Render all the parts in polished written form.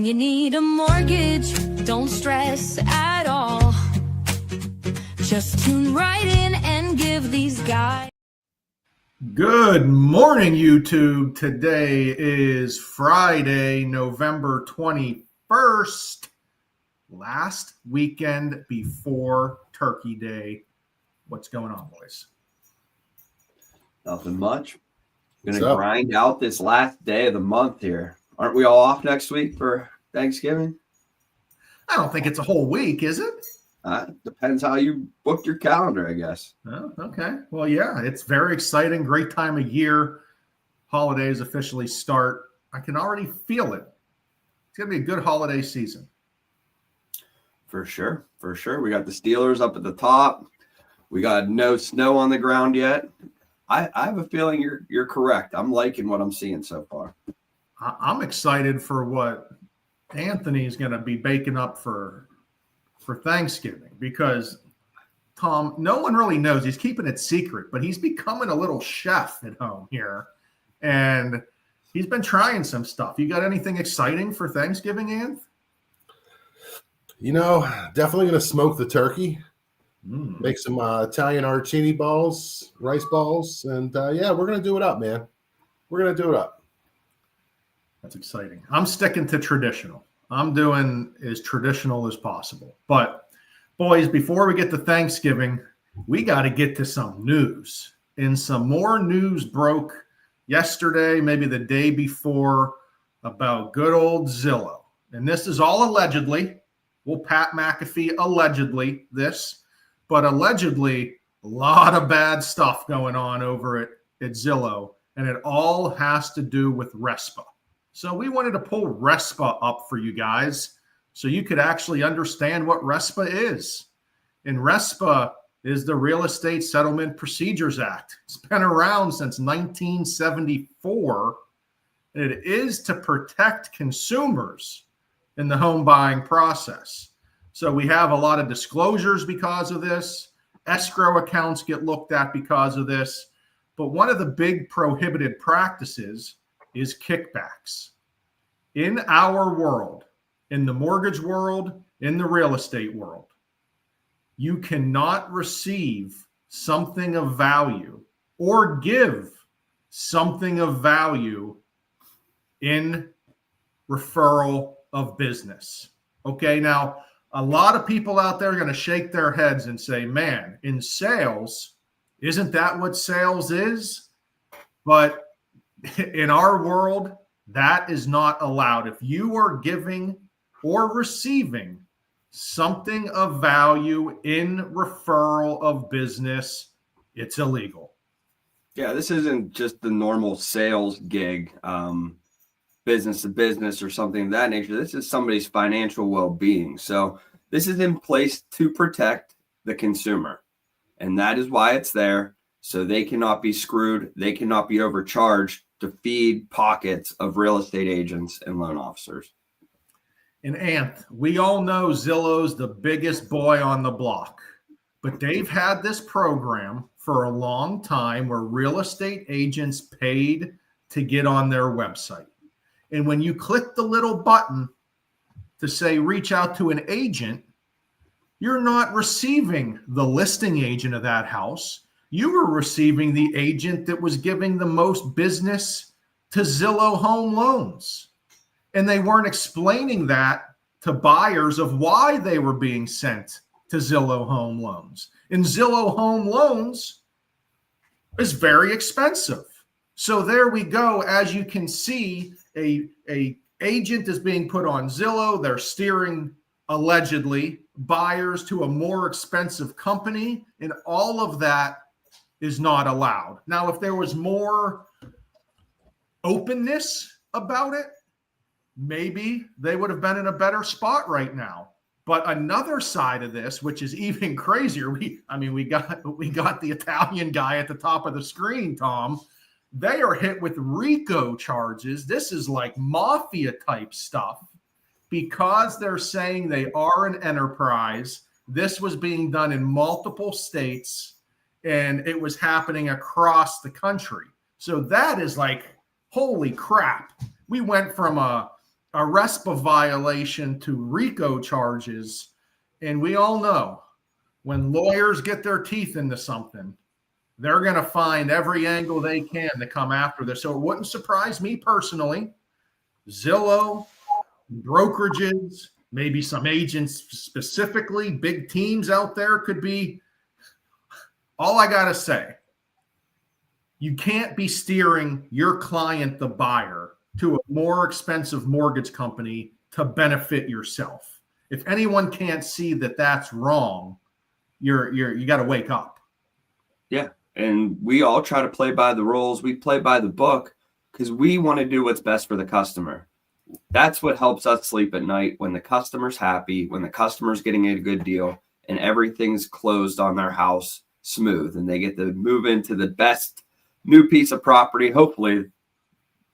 you need a mortgage, don't stress at all. Just tune right in and give these guys. Good morning, YouTube. Today is Friday, November 21st, last weekend before Turkey Day. What's going on, boys? Nothing much. Gonna grind out this last day of the month here. Aren't we all off next week for Thanksgiving? I don't think it's a whole week, is it? Depends how you book your calendar, I guess. Oh, okay. Well, yeah, it's very exciting. Great time of year. Holidays officially start. I can already feel it. It's going to be a good holiday season. For sure. For sure. We got the Steelers up at the top. We got no snow on the ground yet. I have a feeling you're correct. I'm liking what I'm seeing so far. I'm excited for what Anthony's going to be baking up for Thanksgiving, because Tom, no one really knows. He's keeping it secret, but he's becoming a little chef at home here, and he's been trying some stuff. You got anything exciting for Thanksgiving, Anth? You know, definitely going to smoke the turkey, make some Italian arancini balls, rice balls, and yeah, we're going to do it up, man. We're going to do it up. That's exciting. I'm sticking to traditional. I'm doing as traditional as possible. But, boys, before we get to Thanksgiving, we got to get to some news. And some more news broke yesterday, maybe the day before, about good old Zillow. And this is all allegedly. We'll Pat McAfee allegedly this. But allegedly, a lot of bad stuff going on over at Zillow. And it all has to do with RESPA. So we wanted to pull RESPA up for you guys so you could actually understand what RESPA is. And RESPA is the Real Estate Settlement Procedures Act. It's been around since 1974, and it is to protect consumers in the home buying process. So we have a lot of disclosures because of this. Escrow accounts get looked at because of this. But one of the big prohibited practices is kickbacks. In our world, in the mortgage world, in the real estate world, you cannot receive something of value or give something of value in referral of business. Okay, now a lot of people out there are going to shake their heads and say, man, in sales, isn't that what sales is? But in our world, that is not allowed. If you are giving or receiving something of value in referral of business, it's illegal. Yeah, this isn't just the normal sales gig, business to business or something of that nature. This is somebody's financial well-being. So this is in place to protect the consumer. And that is why it's there. So they cannot be screwed. They cannot be overcharged to feed pockets of real estate agents and loan officers. And Anth, we all know Zillow's the biggest boy on the block, but they've had this program for a long time where real estate agents paid to get on their website. And when you click the little button to say reach out to an agent, you're not receiving the listing agent of that house. You were receiving the agent that was giving the most business to Zillow Home Loans. And they weren't explaining that to buyers of why they were being sent to Zillow Home Loans. And Zillow Home Loans is very expensive. So there we go. As you can see, a agent is being put on Zillow. They're steering, allegedly, buyers to a more expensive company, and all of that is not allowed. Now, if there was more openness about it, maybe they would have been in a better spot right now. But another side of this, which is even crazier, we got the Italian guy at the top of the screen, Tom. They are hit with RICO charges. This is like mafia type stuff because they're saying they are an enterprise. This was being done in multiple states, and it was happening across the country. So that is like, holy crap. We went from a a RESPA violation to RICO charges. And we all know when lawyers get their teeth into something, they're going to find every angle they can to come after this. So it wouldn't surprise me personally. Zillow, brokerages, maybe some agents specifically, big teams out there could be. All I got to say, you can't be steering your client, the buyer, to a more expensive mortgage company to benefit yourself. If anyone can't see that that's wrong, you got to wake up. Yeah. And we all try to play by the rules. We play by the book because we want to do what's best for the customer. That's what helps us sleep at night, when the customer's happy, when the customer's getting a good deal and everything's closed on their house smooth and they get to move into the best new piece of property, hopefully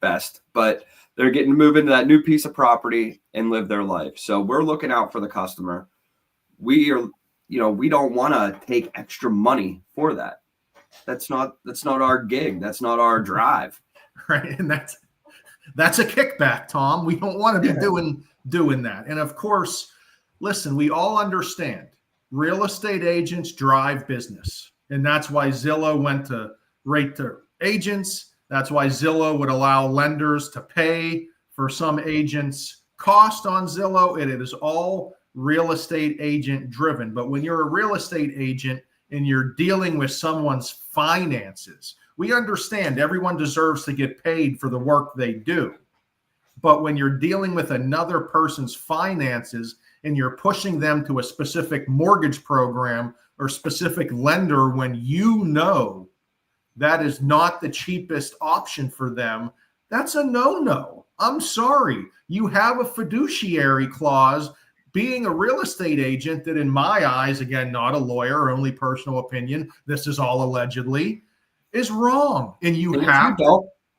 best, but they're getting to move into that new piece of property and live their life. So we're looking out for the customer. We are, we don't want to take extra money for that. That's not our gig. That's not our drive. Right. And that's a kickback, Tom. We don't want to be doing that. And of course, listen, we all understand real estate agents drive business. And that's why Zillow went to rate to agents. That's why Zillow would allow lenders to pay for some agents' cost on Zillow. It is all real estate agent driven. But when you're a real estate agent and you're dealing with someone's finances, we understand everyone deserves to get paid for the work they do. But when you're dealing with another person's finances and you're pushing them to a specific mortgage program or specific lender when you know that is not the cheapest option for them, that's a no-no. I'm sorry. You have a fiduciary clause being a real estate agent that, in my eyes, again, not a lawyer, only personal opinion, this is all allegedly, is wrong. And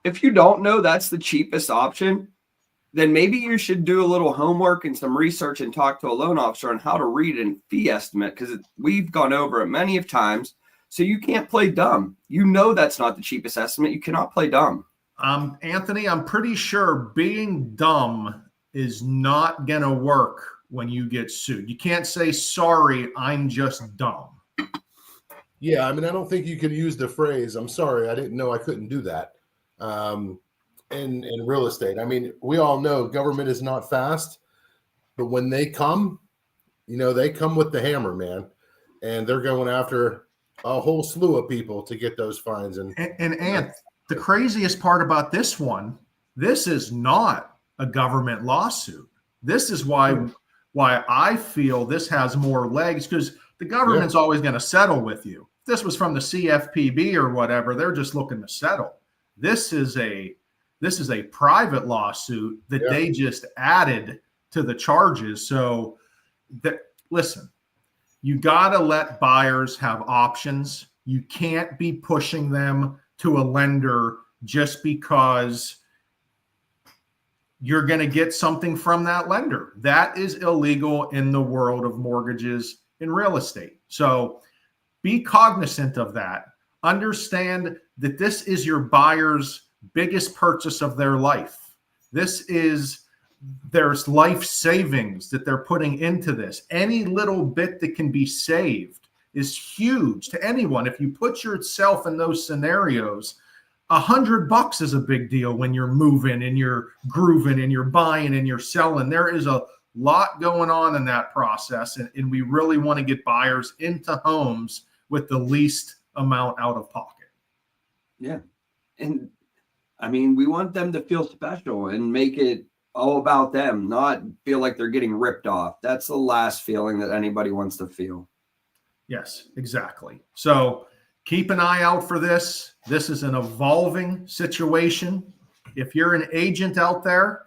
if you don't know that's the cheapest option, then maybe you should do a little homework and some research and talk to a loan officer on how to read a fee estimate, because we've gone over it many of times. So you can't play dumb. You know that's not the cheapest estimate. You cannot play dumb. Anthony, I'm pretty sure being dumb is not going to work when you get sued. You can't say, sorry, I'm just dumb. Yeah, I mean, I don't think you can use the phrase, I'm sorry, I didn't know I couldn't do that. In real estate, I mean, we all know government is not fast, but when they come, they come with the hammer, man. And they're going after a whole slew of people to get those fines. And Ant, the craziest part about this one, this is not a government lawsuit. This is why I feel this has more legs, because the government's always going to settle with you. If this was from the CFPB or whatever, they're just looking to settle. This is a private lawsuit that they just added to the charges. So listen, you got to let buyers have options. You can't be pushing them to a lender just because you're going to get something from that lender. That is illegal in the world of mortgages in real estate. So be cognizant of that. Understand that this is your buyer's biggest purchase of their life. There's life savings that they're putting into this. Any little bit that can be saved is huge to anyone. If you put yourself in those scenarios, $100 is a big deal when you're moving and you're grooving and you're buying and you're selling. There is a lot going on in that process. And we really want to get buyers into homes with the least amount out of pocket. Yeah. And I mean, we want them to feel special and make it all about them, not feel like they're getting ripped off. That's the last feeling that anybody wants to feel. Yes, exactly. So keep an eye out for this. This is an evolving situation. If you're an agent out there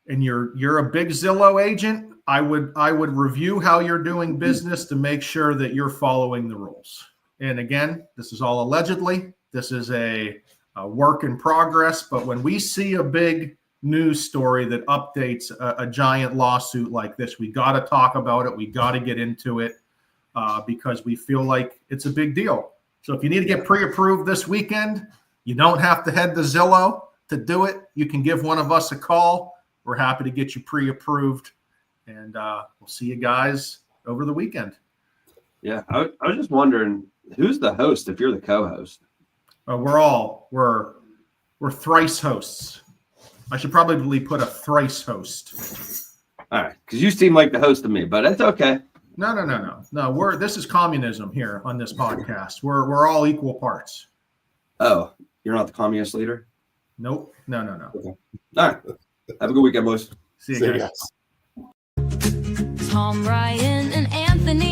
and you're a big Zillow agent, I would review how you're doing business to make sure that you're following the rules. And again, this is all allegedly. This is a work in progress. But when we see a big news story that updates a giant lawsuit like this, we got to talk about it. We got to get into it because we feel like it's a big deal. So if you need to get pre-approved this weekend, you don't have to head to Zillow to do it, you can give one of us a call. We're happy to get you pre-approved, and we'll see you guys over the weekend. Yeah, I was just wondering, who's the host if you're the co-host? We're thrice hosts. I should probably put a thrice host. All right, because you seem like the host to me, but it's okay. No. This is communism here on this podcast. We're all equal parts. Oh, you're not the communist leader? Nope. No. Okay. All right. Have a good weekend, boys. See you guys. Tom, Ryan, and Anthony